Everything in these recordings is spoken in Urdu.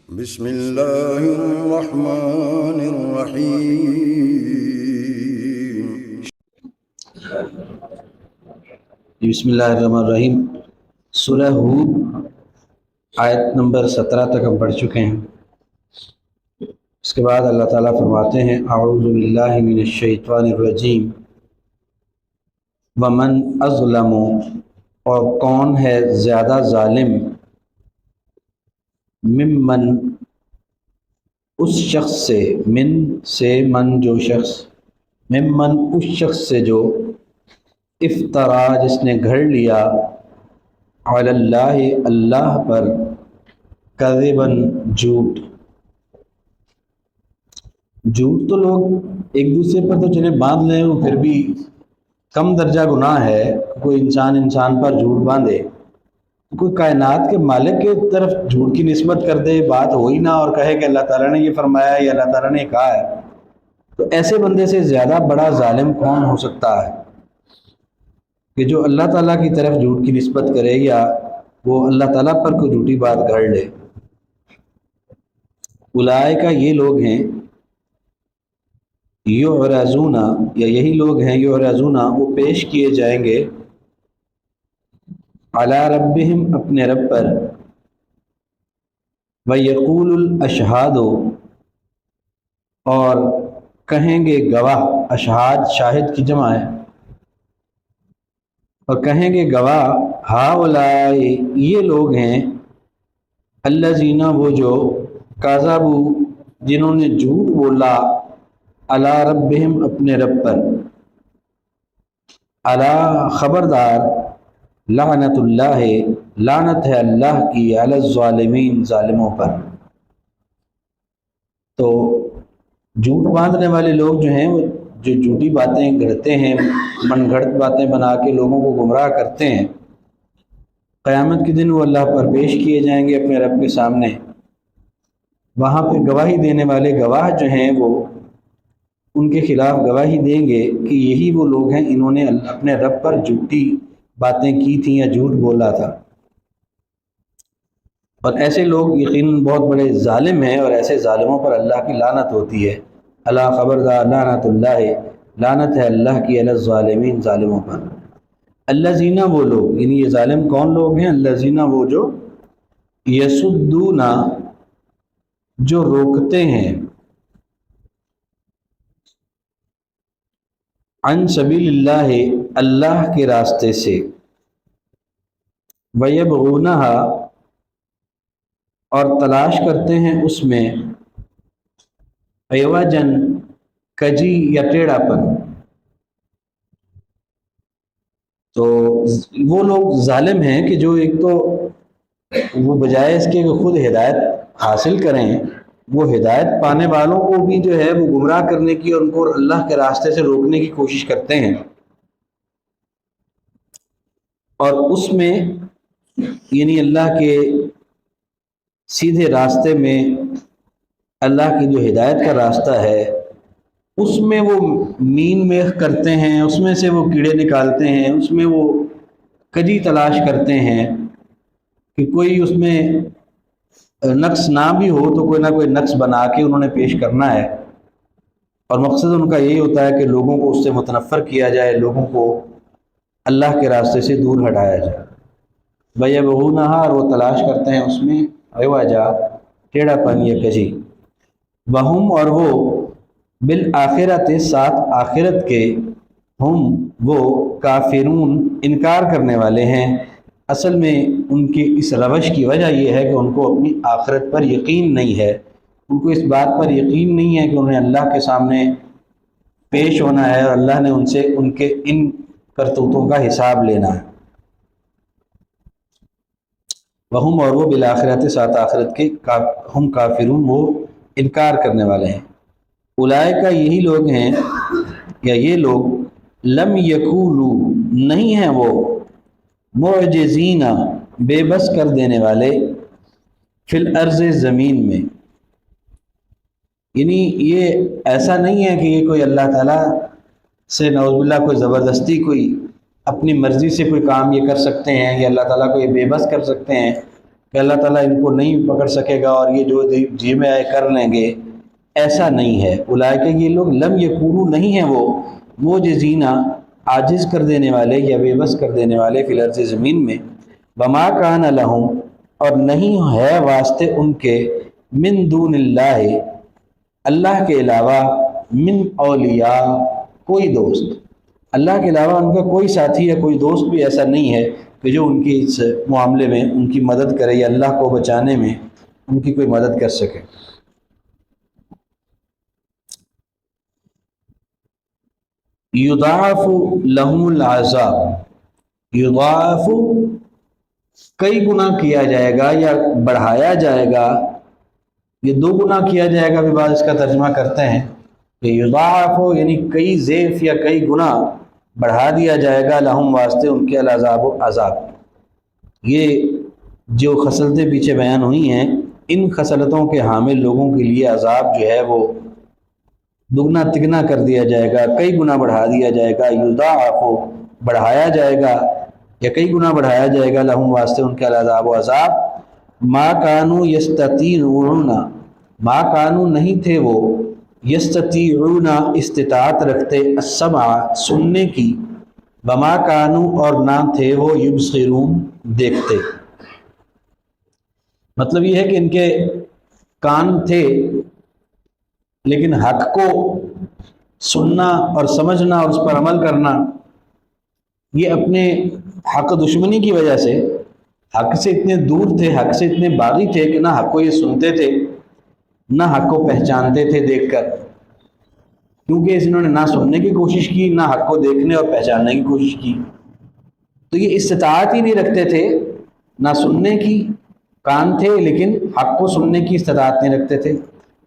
بسم اللہ الرحمن الرحیم۔ بسم اللہ الرحمن الرحیم۔ سورہ ہود آیت نمبر 17 تک ہم پڑھ چکے ہیں۔ اس کے بعد اللہ تعالیٰ فرماتے ہیں اعوذ باللہ من الشیطان الرجیم ومن اظلم، اور کون ہے زیادہ ظالم، ممن اس شخص سے، من سے من جو شخص، ممن اس شخص سے جو افطرا جس نے گھڑ لیا، علی اللہ اللہ پر، کذباً جھوٹ تو لوگ ایک دوسرے پر تو چلے باندھ لیں، پھر بھی کم درجہ گناہ ہے کوئی انسان پر جھوٹ باندھے، کوئی کائنات کے مالک کے طرف جھوٹ کی نسبت کر دے، بات ہو ہی نہ اور کہے کہ اللہ تعالیٰ نے یہ فرمایا ہے یا اللہ تعالیٰ نے یہ کہا ہے، تو ایسے بندے سے زیادہ بڑا ظالم کون ہو سکتا ہے کہ جو اللہ تعالیٰ کی طرف جھوٹ کی نسبت کرے یا وہ اللہ تعالیٰ پر کوئی جھوٹی بات گھڑ لے۔ اولئک یہ لوگ ہیں، یعرضون، یا یہی لوگ ہیں، یعرضون وہ پیش کیے جائیں گے، علی ربہم اپنے رب پر، ویقول الاشہاد اور کہیں گے گواہ، اشہاد شاہد کی جمع ہے، اور کہیں گے گواہ، ہؤلاء یہ لوگ ہیں، الذین وہ جو، کذبوا جنہوں نے جھوٹ بولا، علی ربہم اپنے رب پر، الا خبردار، لعنت اللہ لعنت ہے اللہ کی، علی الظالمین ظالموں پر۔ تو جھوٹ باندھنے والے لوگ جو ہیں، وہ جو جھوٹی باتیں گھڑتے ہیں، من گھڑت باتیں بنا کے لوگوں کو گمراہ کرتے ہیں، قیامت کے دن وہ اللہ پر پیش کیے جائیں گے اپنے رب کے سامنے۔ وہاں پہ گواہی دینے والے گواہ جو ہیں وہ ان کے خلاف گواہی دیں گے کہ یہی وہ لوگ ہیں انہوں نے اپنے رب پر جھوٹی باتیں کی تھیں یا جھوٹ بولا تھا، اور ایسے لوگ یقیناً بہت بڑے ظالم ہیں، اور ایسے ظالموں پر اللہ کی لعنت ہوتی ہے۔ اللہ خبردار، لعنت اللہ لعنت ہے اللہ کی، علی الظالمین ظالموں پر۔ الذین وہ لوگ، یعنی یہ ظالم کون لوگ ہیں؟ الذین وہ جو، یصدون جو روکتے ہیں، عن سبیل اللہ اللہ کے راستے سے، ویبغونہا اور تلاش کرتے ہیں اس میں، عوجاً کجی یا ٹیڑھا پن۔ تو وہ لوگ ظالم ہیں کہ جو ایک تو وہ بجائے اس کے کہ خود ہدایت حاصل کریں، وہ ہدایت پانے والوں کو بھی جو ہے وہ گمراہ کرنے کی اور ان کو اللہ کے راستے سے روکنے کی کوشش کرتے ہیں، اور اس میں یعنی اللہ کے سیدھے راستے میں، اللہ کی جو ہدایت کا راستہ ہے اس میں وہ مین میخ کرتے ہیں، اس میں سے وہ کیڑے نکالتے ہیں، اس میں وہ کجی تلاش کرتے ہیں کہ کوئی اس میں نقص نہ بھی ہو تو کوئی نہ کوئی نقص بنا کے انہوں نے پیش کرنا ہے، اور مقصد ان کا یہی ہوتا ہے کہ لوگوں کو اس سے متنفر کیا جائے، لوگوں کو اللہ کے راستے سے دور ہٹایا جائے۔ وَيَبْغُونَهَا اور وہ تلاش کرتے ہیں اس میں، عوجا ٹیڑھا پن یا کجی، وہم اور وہ، بالآخرت ساتھ آخرت کے، ہم وہ، کافرون انکار کرنے والے ہیں۔ اصل میں ان کی اس روش کی وجہ یہ ہے کہ ان کو اپنی آخرت پر یقین نہیں ہے، ان کو اس بات پر یقین نہیں ہے کہ انہیں اللہ کے سامنے پیش ہونا ہے اور اللہ نے ان سے ان کے ان کرتوتوں کا حساب لینا ہے۔ وہم اور وہ، بالآخرت ساتھ آخرت کے، ہم کافرون وہ انکار کرنے والے ہیں۔ اولئک یہی لوگ ہیں، یا یہ لوگ، لم یکونوا نہیں ہیں وہ، معجزین بے بس کر دینے والے، فی الارض زمین میں، یعنی یہ ایسا نہیں ہے کہ یہ کوئی اللہ تعالیٰ سے نعوذ باللہ کوئی زبردستی کوئی اپنی مرضی سے کوئی کام یہ کر سکتے ہیں، یا اللہ تعالیٰ کو یہ بے بس کر سکتے ہیں کہ اللہ تعالیٰ ان کو نہیں پکڑ سکے گا اور یہ جو جی میں آئے کر لیں گے، ایسا نہیں ہے۔ اولئک یہ لوگ لم یکونوا نہیں ہیں وہ معجزینہ عاجز کر دینے والے یا بے بس کر دینے والے فی الارض زمین میں، وما کان لہم اور نہیں ہے واسطے ان کے من دون اللہ اللہ کے علاوہ من اولیاء کوئی دوست، اللہ کے علاوہ ان کا کوئی ساتھی یا کوئی دوست بھی ایسا نہیں ہے کہ جو ان کی اس معاملے میں ان کی مدد کرے یا اللہ کو بچانے میں ان کی کوئی مدد کر سکے۔ یضاعف لہم العذاب، یضاعف کئی گنا کیا جائے گا یا بڑھایا جائے گا، یہ دو گنا کیا جائے گا بھی بعض اس کا ترجمہ کرتے ہیں کہ یضاعف یعنی کئی ضعف یا کئی گنا بڑھا دیا جائے گا لہم واسطے ان کے العذاب و عذاب۔ یہ جو خصلتیں پیچھے بیان ہوئی ہیں، ان خصلتوں کے حامل لوگوں کے لیے عذاب جو ہے وہ دگنا تگنا کر دیا جائے گا، کئی گنا بڑھا دیا جائے گا، یضاعف بڑھایا جائے گا یا کئی گنا بڑھایا جائے گا لہم واسطے ان کے العذاب و عذاب۔ ما کانوا یستطیعون، ما کانوا نہیں تھے وہ یستطیعون استطاعت رکھتے السمع سننے کی، وما کانوا اور نہ تھے وہ یبصرون دیکھتے۔ مطلب یہ ہے کہ ان کے کان تھے لیکن حق کو سننا اور سمجھنا اور اس پر عمل کرنا یہ اپنے حق دشمنی کی وجہ سے حق سے اتنے دور تھے، حق سے اتنے باغی تھے کہ نہ حق کو یہ سنتے تھے نہ حق کو پہچانتے تھے دیکھ کر، کیونکہ انہوں نے نہ سننے کی کوشش کی نہ حق کو دیکھنے اور پہچاننے کی کوشش کی، تو یہ استطاعت ہی نہیں رکھتے تھے، نہ سننے کی، کان تھے لیکن حق کو سننے کی استطاعت نہیں رکھتے تھے،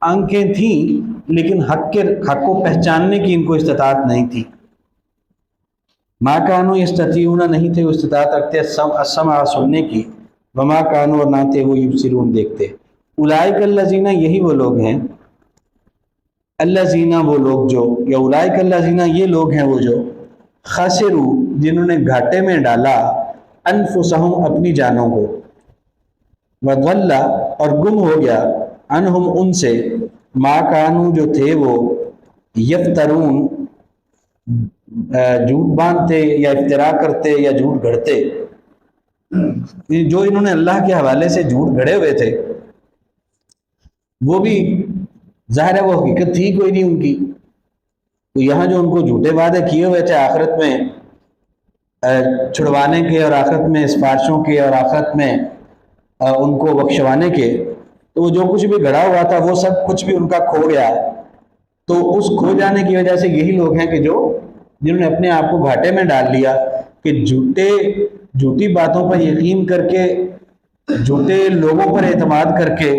آنکھیں تھیں لیکن حق کو پہچاننے کی ان کو استطاعت نہیں تھی۔ ما کانوا یستطیعون نہیں تھے وہ استطاعت رکھتے السمع سننے کی، وما کانوا اور نہ تھے وہ یبصرون دیکھتے۔ اولئک الذین یہی وہ لوگ ہیں، الذین وہ لوگ جو، یا اولئک الذین یہ لوگ ہیں وہ جو خسروا جنہوں نے گھاٹے میں ڈالا انفسہم اپنی جانوں کو، وضل اور گم ہو گیا عنہم ان سے ما کانوا جو تھے وہ یفترون جھوٹ باندھتے یا افتراء کرتے یا جھوٹ گھڑتے، جو انہوں نے اللہ کے حوالے سے جھوٹ گھڑے ہوئے تھے وہ بھی ظاہر ہے وہ حقیقت تھی کوئی نہیں ان کی، تو یہاں جو ان کو جھوٹے وعدے کیے ہوئے تھے آخرت میں چھڑوانے کے اور آخرت میں سفارشوں کے اور آخرت میں ان کو بخشوانے کے، تو وہ جو کچھ بھی گھڑا ہوا تھا وہ سب کچھ بھی ان کا کھو گیا۔ تو اس کھو جانے کی وجہ سے یہی لوگ ہیں کہ جنہوں نے اپنے آپ کو گھاٹے میں ڈال لیا کہ جھوٹی باتوں پر یقین کر کے، جھوٹے لوگوں پر اعتماد کر کے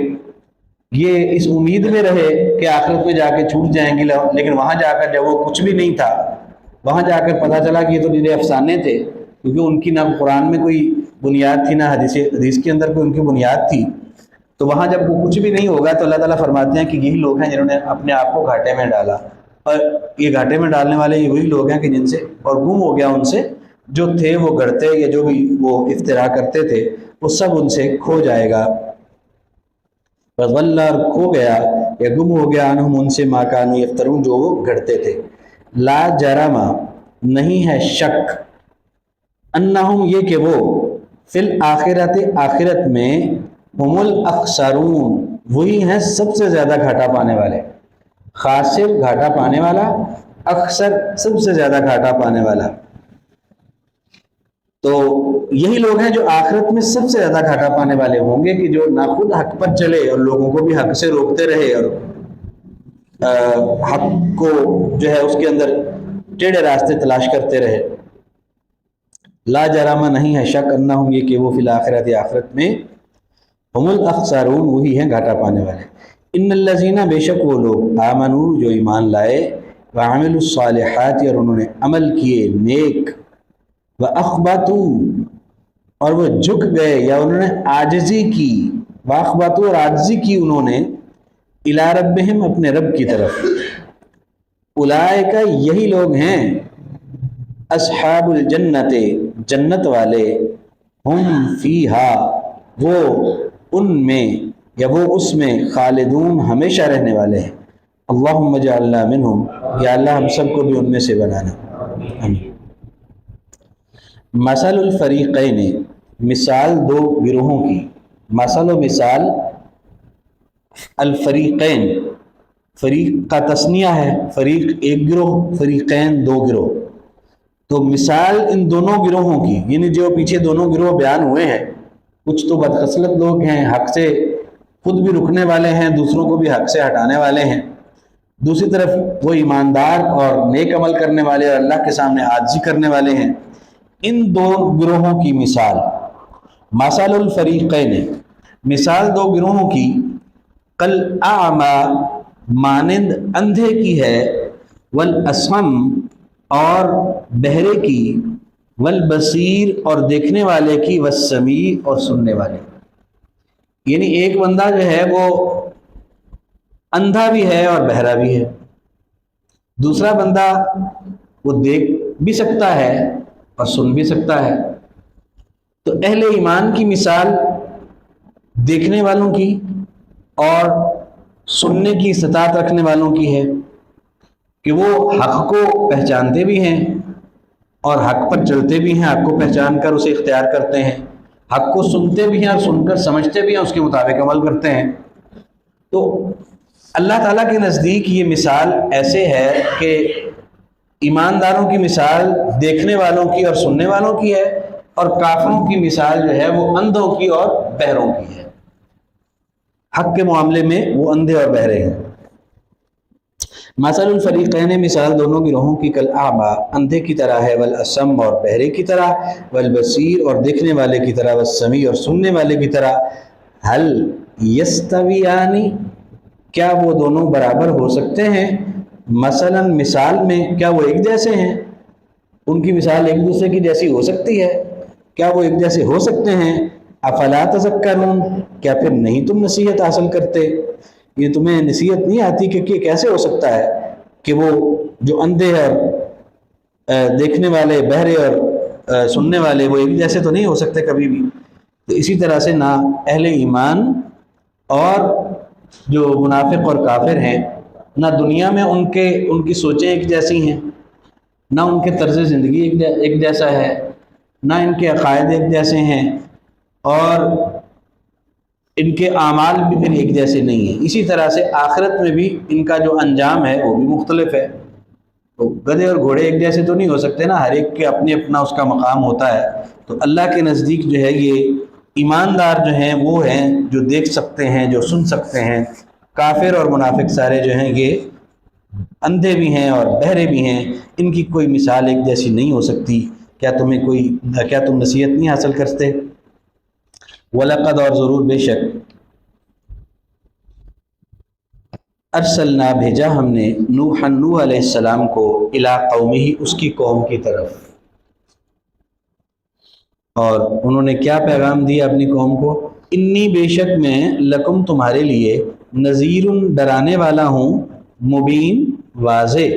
یہ اس امید میں رہے کہ آخرت میں جا کے چھوٹ جائیں گے، لیکن وہاں جا کر جب وہ کچھ بھی نہیں تھا، وہاں جا کر پتہ چلا کہ یہ تو میرے افسانے تھے، کیونکہ ان کی نہ قرآن میں کوئی بنیاد تھی نہ حدیث کے اندر کوئی ان کی بنیاد تھی، تو وہاں جب وہ کچھ بھی نہیں ہوگا تو اللہ تعالیٰ فرماتے ہیں کہ یہی لوگ ہیں جنہوں نے اپنے آپ کو گھاٹے میں ڈالا، اور یہ گھاٹے میں ڈالنے والے یہ وہی لوگ ہیں کہ جن سے اور گم ہو گیا ان سے جو تھے وہ گھڑتے یا جو بھی وہ افتراء کرتے تھے وہ سب ان سے کھو جائے گا۔ وضل اور کھو گیا یا گم ہو گیا عنہم ان سے ما کانوا یفترون جو وہ گھڑتے تھے۔ لا جرم نہیں ہے شک، انہم یہ کہ وہ فی الآخرت آخرت میں ہم الاخسرون وہی ہیں سب سے زیادہ گھاٹا پانے والے، خاسر گھاٹا پانے والا، اخسر سب سے زیادہ گھاٹا پانے والا، تو یہی لوگ ہیں جو آخرت میں سب سے زیادہ گھاٹا پانے والے ہوں گے کہ جو نہ خود حق پر چلے اور لوگوں کو بھی حق سے روکتے رہے اور حق کو جو ہے اس کے اندر ٹیڑھے راستے تلاش کرتے رہے۔ لا جرم نہیں ہے شک انہم یہ کہ وہ فی الآخرت آخرت میں ہم الاخسرون وہی ہیں گھاٹا پانے والے۔ ان الذین بے شک وہ لوگ آمنوا جو ایمان لائے، وعملوا الصالحات اور انہوں نے عمل کیے نیک، وَأَخْبَتُوا اور وہ جھک گئے یا انہوں نے عاجزی کی، وَأَخْبَتُوا اور عاجزی کی انہوں نے إِلَىٰ رَبِّهِمْ اپنے رب کی طرف، اولئک یہی لوگ ہیں اصحاب الجنت جنت والے، ہم فیہا وہ ان میں یا وہ اس میں خالدون ہمیشہ رہنے والے ہیں۔ اللہم اجعلنا منہم، یا اللہ ہم سب کو بھی ان میں سے بنانا۔ آمین۔ مثل الفریقین، مثال دو گروہوں کی، مثل و مثال الفریقین، فریق کا تثنیہ ہے، فریق ایک گروہ، فریقین دو گروہ، تو مثال ان دونوں گروہوں کی، یعنی جو پیچھے دونوں گروہ بیان ہوئے ہیں، کچھ تو بدخصلت لوگ ہیں، حق سے خود بھی رکنے والے ہیں، دوسروں کو بھی حق سے ہٹانے والے ہیں، دوسری طرف وہ ایماندار اور نیک عمل کرنے والے اور اللہ کے سامنے عاجزی کرنے والے ہیں۔ ان دو گروہوں کی مثال، مثل الفریقین، مثال دو گروہوں کی، کالاعمی، مانند اندھے کی ہے، والاصم، اور بہرے کی، والبصیر، اور دیکھنے والے کی، والسمیع، اور سننے والے کی۔ یعنی ایک بندہ جو ہے وہ اندھا بھی ہے اور بہرا بھی ہے، دوسرا بندہ وہ دیکھ بھی سکتا ہے اور سن بھی سکتا ہے۔ تو اہل ایمان کی مثال دیکھنے والوں کی اور سننے کی استطاعت رکھنے والوں کی ہے کہ وہ حق کو پہچانتے بھی ہیں اور حق پر چلتے بھی ہیں، حق کو پہچان کر اسے اختیار کرتے ہیں، حق کو سنتے بھی ہیں اور سن کر سمجھتے بھی ہیں، اس کے مطابق عمل کرتے ہیں۔ تو اللہ تعالیٰ کے نزدیک یہ مثال ایسے ہے کہ ایمانداروں کی مثال دیکھنے والوں کی اور سننے والوں کی ہے، اور کافروں کی مثال جو ہے وہ اندھوں کی اور بہروں کی ہے۔ حق کے معاملے میں وہ اندھے اور بہرے ہیں۔ مثل الفریقین، مثال دونوں گروہوں کی، کالاعمی، اندھے کی طرح ہے، والاصم، اور بہرے کی طرح، والبصیر، اور دیکھنے والے کی طرح، والسمیع، اور سننے والے کی طرح۔ هل یستویان، کیا وہ دونوں برابر ہو سکتے ہیں؟ مثلا، مثال میں، کیا وہ ایک جیسے ہیں؟ ان کی مثال ایک دوسرے کی جیسی ہو سکتی ہے؟ کیا وہ ایک جیسے ہو سکتے ہیں؟ افلا تذکرون، کیا پھر نہیں تم نصیحت حاصل کرتے؟ یہ تمہیں نصیحت نہیں آتی کہ کیسے ہو سکتا ہے کہ وہ جو اندھے اور دیکھنے والے، بہرے اور سننے والے، وہ ایک جیسے تو نہیں ہو سکتے کبھی بھی۔ تو اسی طرح سے نہ اہل ایمان اور جو منافق اور کافر ہیں، نہ دنیا میں ان کی سوچیں ایک جیسی ہیں، نہ ان کے طرز زندگی ایک جیسا ہے، نہ ان کے عقائد ایک جیسے ہیں، اور ان کے اعمال بھی پھر ایک جیسے نہیں ہیں۔ اسی طرح سے آخرت میں بھی ان کا جو انجام ہے وہ بھی مختلف ہے۔ تو گدھے اور گھوڑے ایک جیسے تو نہیں ہو سکتے نا، ہر ایک کے اپنے اپنا اس کا مقام ہوتا ہے۔ تو اللہ کے نزدیک جو ہے یہ ایماندار جو ہیں وہ ہیں جو دیکھ سکتے ہیں، جو سن سکتے ہیں۔ کافر اور منافق سارے جو ہیں یہ اندھے بھی ہیں اور بہرے بھی ہیں، ان کی کوئی مثال ایک جیسی نہیں ہو سکتی۔ کیا تم نصیحت نہیں حاصل کرتے؟ وَلَقَدْ، اور ضرور بے شک، ارسلنا، بھیجا ہم نے، نوح علیہ السلام کو، الی قومہ، اس کی قوم کی طرف، اور انہوں نے کیا پیغام دیا اپنی قوم کو؟ انی، بے شک میں، لکم، تمہارے لیے، نذیر، ڈرانے والا ہوں، مبین، واضح۔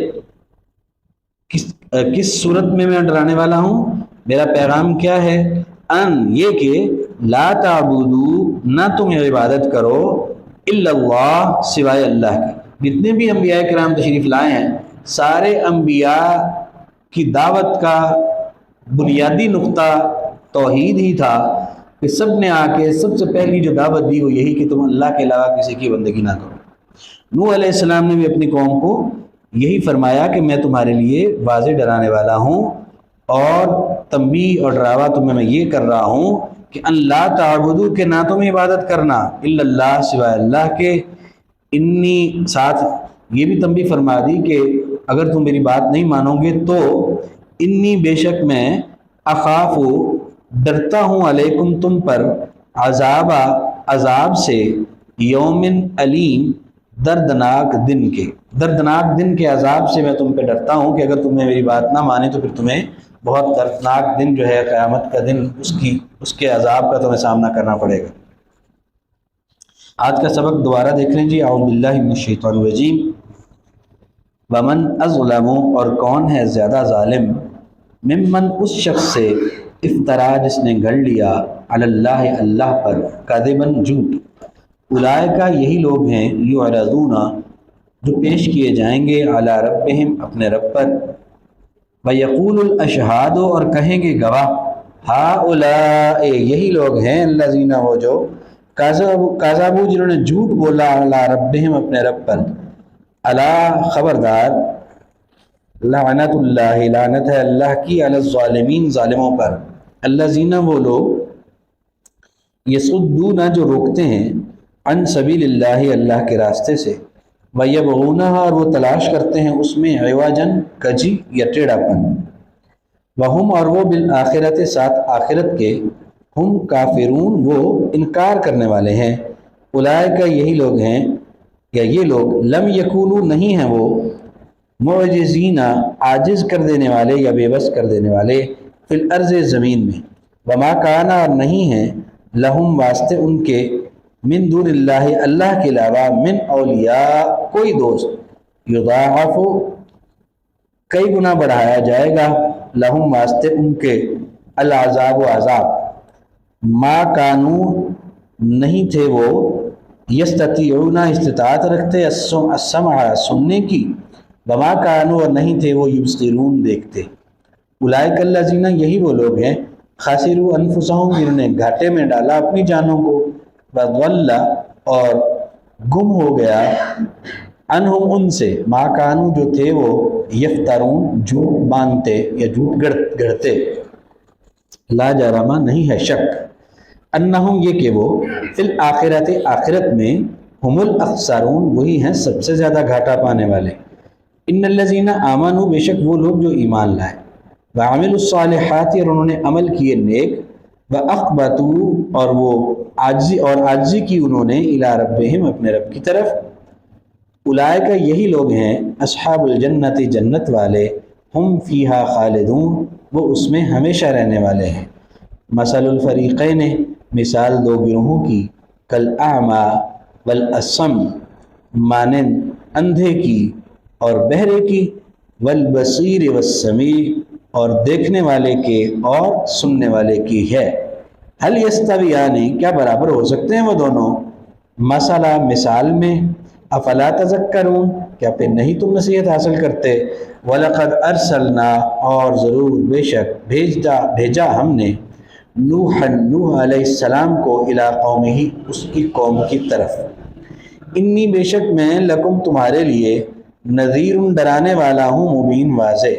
کس صورت میں ڈرانے والا ہوں؟ میرا پیغام کیا ہے؟ ان، یہ کہ، لا تعبدو، نہ تم عبادت کرو، الا اللہ، سوائے اللہ کے۔ جتنے بھی انبیاء کرام تشریف لائے ہیں، سارے انبیاء کی دعوت کا بنیادی نقطہ توحید ہی تھا، کہ سب نے آ کے سب سے پہلی جو دعوت دی وہ یہی کہ تم اللہ کے علاوہ کسی کی بندگی نہ کرو۔ نوح علیہ السلام نے بھی اپنی قوم کو یہی فرمایا کہ میں تمہارے لیے واضح ڈرانے والا ہوں، اور تنبیہ اور ڈراوا تمہیں میں یہ کر رہا ہوں کہ اللہ تعبدو، کہ نہ تم عبادت کرنا، الا اللہ، سوائے اللہ کے، انی، ساتھ یہ بھی تنبیہ فرما دی کہ اگر تم میری بات نہیں مانو گے تو انی، بے شک میں، اخاف، ڈرتا ہوں، علیکم، تم پر، عذاب سے، یومن علیم، دردناک دن کے عذاب سے میں تم پہ ڈرتا ہوں کہ اگر تم نے میری بات نہ مانی تو پھر تمہیں بہت دردناک دن جو ہے قیامت کا دن، اس کے عذاب کا تمہیں سامنا کرنا پڑے گا۔ آج کا سبق دوبارہ دیکھ لیں جی۔ اعوذ باللہ من الشیطان الرجیم۔ ومن اظلم، اور کون ہے زیادہ ظالم، ممن، اس شخص سے، افترا جس نے گھڑ لیا علی اللہ اللہ پر کذباً جھوٹ، اولئک یہی لوگ ہیں یعرضون جو پیش کیے جائیں گے علی ربہم اپنے رب پر، ویقول الاشہاد اور کہیں گے گواہ، ہؤلاء یہی لوگ ہیں الذین وہ جو کذبوا جنہوں نے جھوٹ بولا علی ربہم اپنے رب پر، الا خبردار، لعنت اللہ لعنت ہے اللہ کی علی الظالمین ظالموں پر، الذین وہ لوگ یصدون جو روکتے ہیں عن سبیل اللہ اللہ کے راستے سے، ویبغونہا اور وہ تلاش کرتے ہیں اس میں عوجاً کجی یا ٹیڑھا پن، وہم اور وہ بالآخرت ساتھ آخرت کے، ہم کافرون وہ انکار کرنے والے ہیں، اولئک یہی لوگ ہیں یا یہ لوگ لم یکونوا نہیں ہیں وہ معجزین عاجز کر دینے والے یا بے بس کر دینے والے فی الارض زمین میں، وما کانا اور نہیں ہیں لہم واسطے ان کے من دون اللہ اللہ کے علاوہ من اولیاء کوئی دوست، یضاعف کئی گنا بڑھایا جائے گا لہم واسطے ان کے العذاب و عذاب، ما کانو نہیں تھے وہ یستطیعون استطاعت رکھتے السمع سننے کی، وما کانو اور نہیں تھے وہ یبصرون دیکھتے، اولئک الذین یہی وہ لوگ ہیں خاسروا انفسہم جنہوں نے گھاٹے میں ڈالا اپنی جانوں کو، وضل اور گم ہو گیا عنہم ان سے ما کانو جو تھے وہ یفترون جھوٹ باندھتے یا جھوٹ گڑھتے، لا جرم نہیں ہے شک، انہم یہ کہ وہ فی الآخرت آخرت میں ہم الاخسرون وہی ہیں سب سے زیادہ گھاٹا پانے والے، ان الذین آمنوا بے شک وہ لوگ جو ایمان لائے، وعملوا الصالحات اور انہوں نے عمل کیے نیک، واخبتوا اور وہ عاجزی کی انہوں نے الی ربہم اپنے رب کی طرف، اولئک یہی لوگ ہیں اصحاب الجنت جنت والے، ہم فیہا خالدون وہ اس میں ہمیشہ رہنے والے ہیں، مثل الفریقین مثال دو گروہوں کی، کالاعمی والاصم مانند اندھے کی اور بہرے کی، والبصیر والسمیع اور دیکھنے والے کے اور سننے والے کی ہے، هل یستویان کیا برابر ہو سکتے ہیں وہ دونوں، مثلا مثال میں، افلا تذکرون کیا پھر نہیں تم نصیحت حاصل کرتے، وَلَقَدْ أَرْسَلْنَا اور ضرور بے شک بھیجا ہم نے نوح علیہ السلام کو الی قومہ اس کی قوم کی طرف، انی بے شک میں لکم تمہارے لیے نذیر ڈرانے والا ہوں مبین واضح،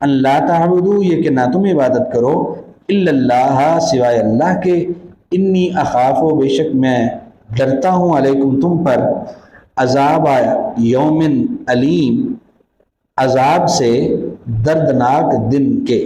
ان لا تعبدوا یہ کہ نہ تم عبادت کرو الا اللہ سوائے اللہ کے، انی اخاف بے شک میں ڈرتا ہوں علیکم تم پر عذاب یوم علیم عذاب سے دردناک دن کے۔